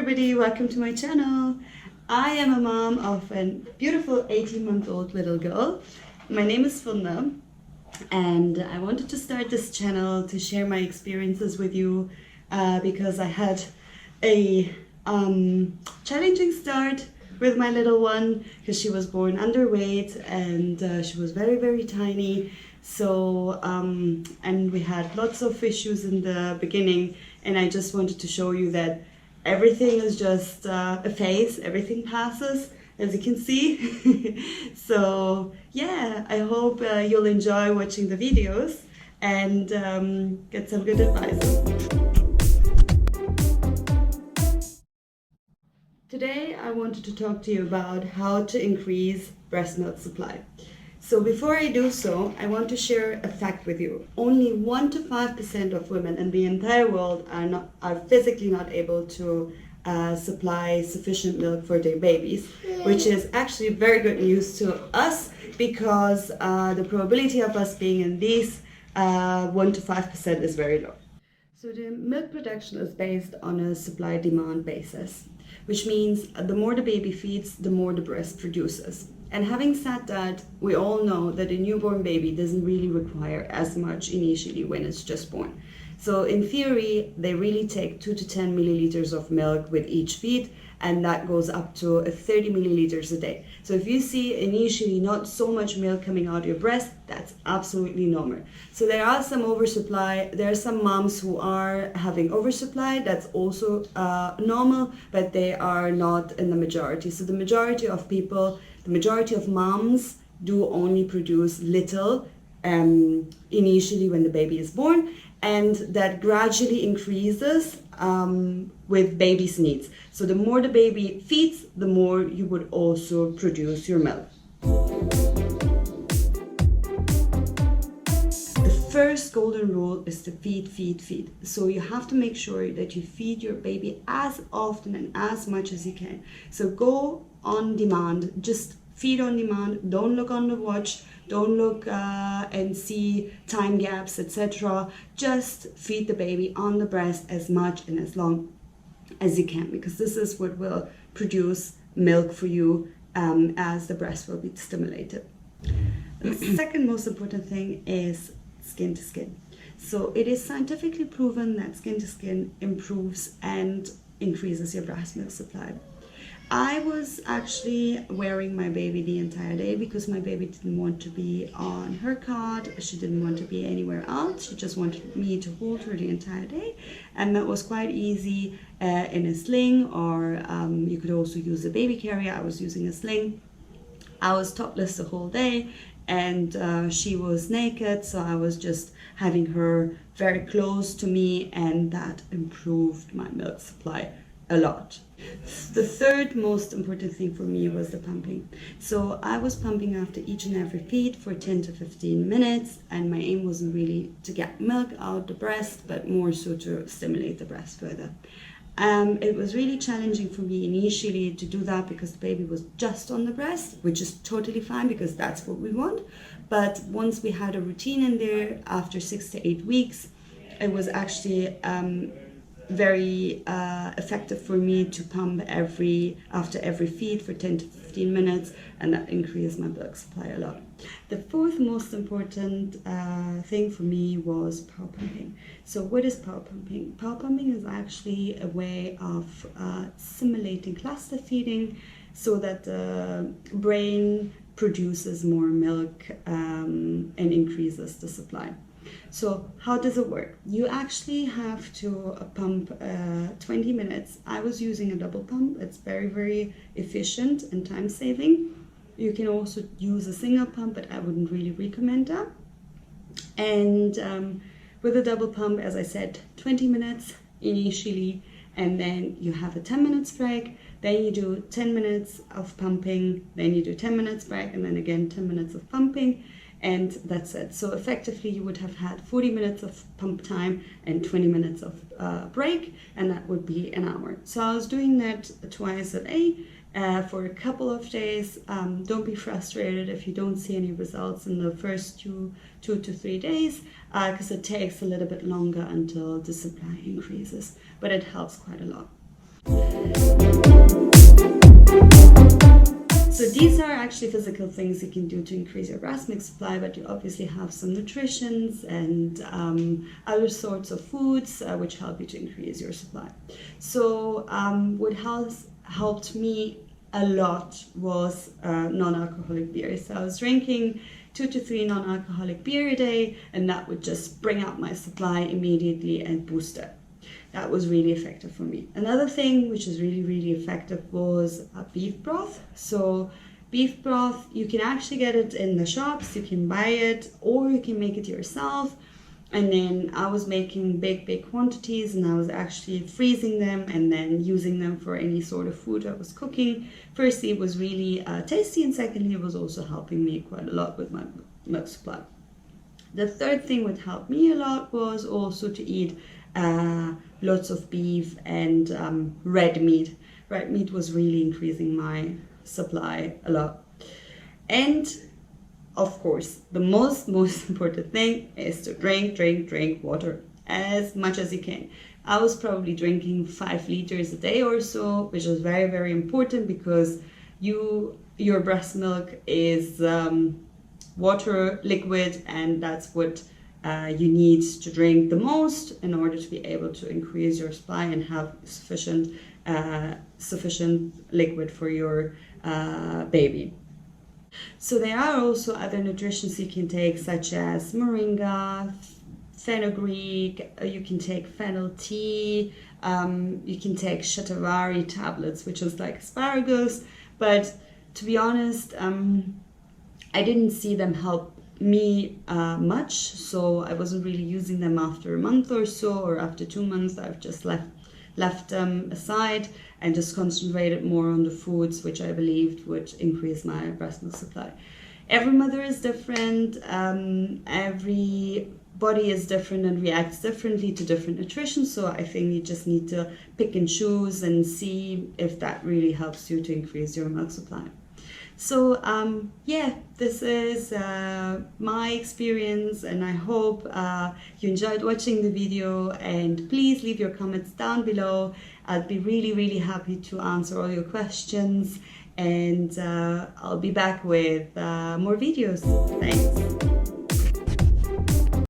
everybody, welcome to my channel. I am a mom of a beautiful 18-month-old little girl. My name is Funda and I wanted to start this channel to share my experiences with you because I had a challenging start with my little one because she was born underweight and she was very tiny. So and we had lots of issues in the beginning, and I just wanted to show you that everything is just a phase, everything passes, as you can see. So yeah, I hope you'll enjoy watching the videos and get some good advice. Today I wanted to talk to you about how to increase breast milk supply. So before I do so, I want to share a fact with you. Only 1 to 5% of women in the entire world are physically not able to supply sufficient milk for their babies, which is actually very good news to us because the probability of us being in these 1 to 5% is very low. So the milk production is based on a supply-demand basis, which means the more the baby feeds, the more the breast produces. And having said that, we all know that a newborn baby doesn't really require as much initially when it's just born. So in theory, they really take 2 to 10 milliliters of milk with each feed, and that goes up to 30 milliliters a day. So if you see initially not so much milk coming out of your breast, that's absolutely normal. So there are some oversupply. There are some moms who are having oversupply. That's also normal, but they are not in the majority. So the majority of people, the majority of moms do only produce little initially when the baby is born, and that gradually increases with baby's needs. So the more the baby feeds, the more you would also produce your milk. The first golden rule is to feed. So you have to make sure that you feed your baby as often and as much as you can. So go on demand, just feed on demand. Don't look on the watch, don't look and see time gaps, etc. Just feed the baby on the breast as much and as long as you can, because this is what will produce milk for you as the breast will be stimulated. The second most important thing is skin to skin. So it is scientifically proven that skin to skin improves and increases your breast milk supply. I was actually wearing my baby the entire day because my baby didn't want to be on her cot. She didn't want to be anywhere else. She just wanted me to hold her the entire day, and that was quite easy in a sling, or you could also use a baby carrier. I was using a sling. I was topless the whole day, and she was naked, so I was just having her very close to me, and that improved my milk supply a lot. The third most important thing for me was the pumping. So I was pumping after each and every feed for 10 to 15 minutes, and my aim wasn't really to get milk out the breast, but more so to stimulate the breast further. It was really challenging for me initially to do that because the baby was just on the breast, which is totally fine because that's what we want. But once we had a routine in there, after 6 to 8 weeks, it was actually very effective for me to pump after every feed for 10 to 15 minutes, and that increased my milk supply a lot. The fourth most important thing for me was power pumping. So what is power pumping? Power pumping is actually a way of simulating cluster feeding so that the brain produces more milk and increases the supply. So how does it work? You actually have to pump 20 minutes. I was using a double pump. It's very efficient and time saving. You can also use a single pump, but I wouldn't really recommend that. And with a double pump, as I said, 20 minutes initially, and then you have a 10 minutes break, then you do 10 minutes of pumping, then you do 10 minutes break, and then again 10 minutes of pumping. And that's it. So effectively you would have had 40 minutes of pump time and 20 minutes of break, and that would be an hour. So I was doing that twice a day for a couple of days. Don't be frustrated if you don't see any results in the first two to 3 days, because it takes a little bit longer until the supply increases, but it helps quite a lot. So these are actually physical things you can do to increase your breast milk supply, but you obviously have some nutritions and other sorts of foods which help you to increase your supply. So what has helped me a lot was non-alcoholic beer. So I was drinking 2 to 3 non-alcoholic beer a day, and that would just bring up my supply immediately and boost it. That was really effective for me. Another thing which is really effective was beef broth. So beef broth, you can actually get it in the shops, you can buy it, or you can make it yourself. And then I was making big quantities, and I was actually freezing them and then using them for any sort of food I was cooking. Firstly, it was really tasty, and secondly, it was also helping me quite a lot with my milk supply. The third thing that helped me a lot was also to eat lots of beef and red meat. Red meat was really increasing my supply a lot. And of course, the most important thing is to drink water as much as you can. I was probably drinking 5 liters a day or so, which is very important, because your breast milk is water, liquid, and that's what you need to drink the most in order to be able to increase your supply and have sufficient liquid for your baby. So there are also other nutritions you can take, such as moringa, fenugreek, you can take fennel tea, you can take shatavari tablets, which is like asparagus, but to be honest, I didn't see them help me much, so I wasn't really using them after a month or so, or after 2 months. I've just left them aside and just concentrated more on the foods which I believed would increase my breast milk supply. Every mother is different, every body is different and reacts differently to different nutrition, so I think you just need to pick and choose and see if that really helps you to increase your milk supply. So yeah, this is my experience, and I hope you enjoyed watching the video, and please leave your comments down below. I'd be really happy to answer all your questions, and I'll be back with more videos. Thanks.